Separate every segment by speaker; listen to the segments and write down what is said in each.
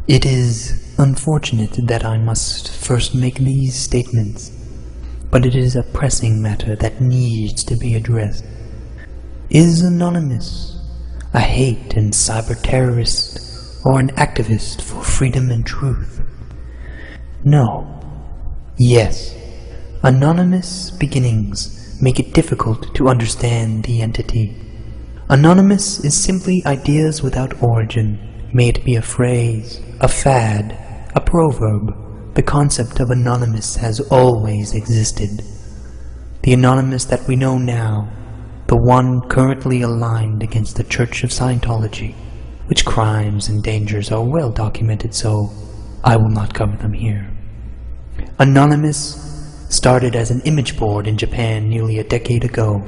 Speaker 1: It is unfortunate that I must first make these statements, but it is a pressing matter that needs to be addressed. Is Anonymous a hate and cyber terrorist or an activist for freedom and truth? No. Yes. Anonymous beginnings make it difficult to understand the entity. Anonymous is simply ideas without origin. May it be a phrase, a fad, a proverb. The concept of anonymous has always existed. The Anonymous that we know now, the one currently aligned against the Church of Scientology, which crimes and dangers are well documented, so I will not cover them here. Anonymous started as an image board in Japan nearly a decade ago,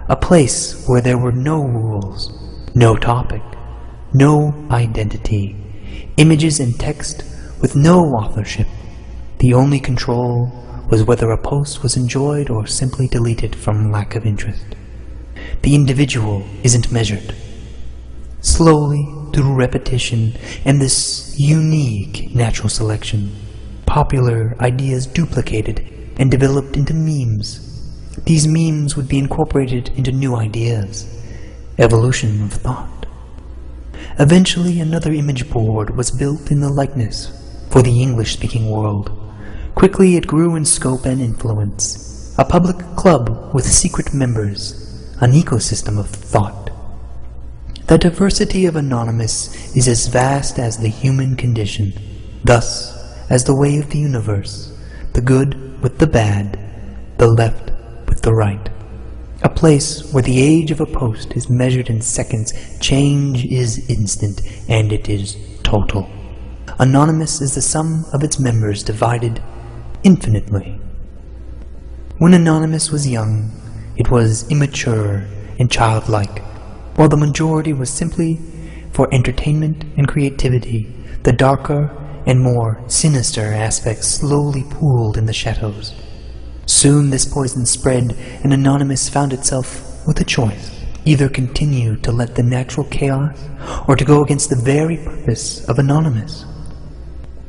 Speaker 1: a place where there were no rules, no topic, no identity, images and text with no authorship. The only control was whether a post was enjoyed or simply deleted from lack of interest. The individual isn't measured. Slowly, through repetition and this unique natural selection, popular ideas duplicated and developed into memes. These memes would be incorporated into new ideas. Evolution of thought. Eventually, another image board was built in the likeness for the English-speaking world. Quickly, it grew in scope and influence. A public club with secret members, an ecosystem of thought. The diversity of Anonymous is as vast as the human condition, thus as the way of the universe, the good with the bad, the left with the right. A place where the age of a post is measured in seconds, change is instant, and it is total. Anonymous is the sum of its members divided infinitely. When Anonymous was young, it was immature and childlike, while the majority was simply for entertainment and creativity. The darker and more sinister aspects slowly pooled in the shadows. Soon this poison spread, and Anonymous found itself with a choice. Either continue to let the natural chaos, or to go against the very purpose of Anonymous.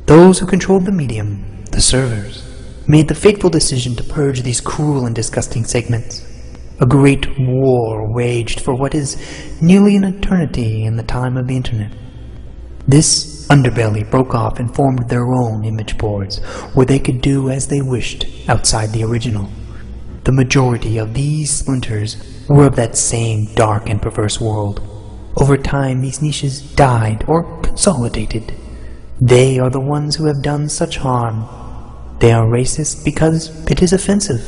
Speaker 1: Those who controlled the medium, the servers, made the fateful decision to purge these cruel and disgusting segments. A great war waged for what is nearly an eternity in the time of the internet. This underbelly broke off and formed their own image boards, where they could do as they wished outside the original. The majority of these splinters were of that same dark and perverse world. Over time, these niches died or consolidated. They are the ones who have done such harm. They are racist because it is offensive.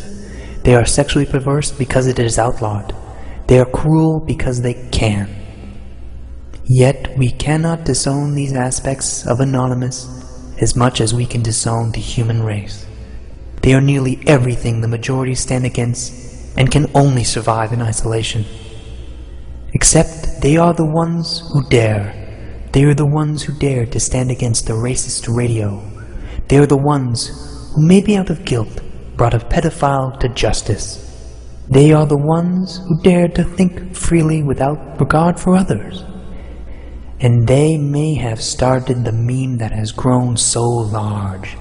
Speaker 1: They are sexually perverse because it is outlawed. They are cruel because they can. Yet we cannot disown these aspects of Anonymous as much as we can disown the human race. They are nearly everything the majority stand against and can only survive in isolation. Except they are the ones who dare. They are the ones who dare to stand against the racist radio. They are the ones who, maybe out of guilt, brought a pedophile to justice. They are the ones who dare to think freely without regard for others. And they may have started the meme that has grown so large.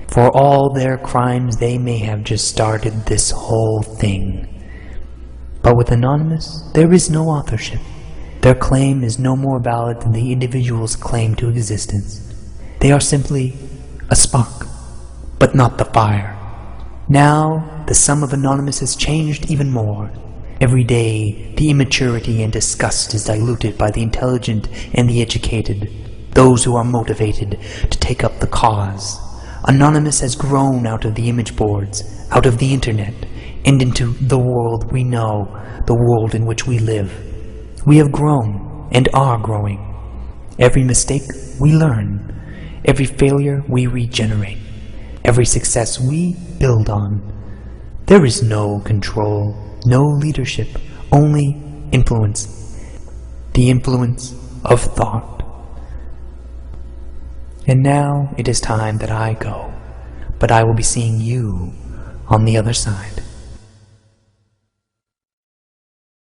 Speaker 1: For all their crimes, they may have just started this whole thing. But with Anonymous, there is no authorship. Their claim is no more valid than the individual's claim to existence. They are simply a spark, but not the fire. Now, the sum of Anonymous has changed even more. Every day, the immaturity and disgust is diluted by the intelligent and the educated, those who are motivated to take up the cause. Anonymous has grown out of the image boards, out of the internet, and into the world we know, the world in which we live. We have grown and are growing. Every mistake we learn, every failure we regenerate, every success we build on. There is no control, no leadership, only influence. The influence of thought. And now it is time that I go, but I will be seeing you on the other side.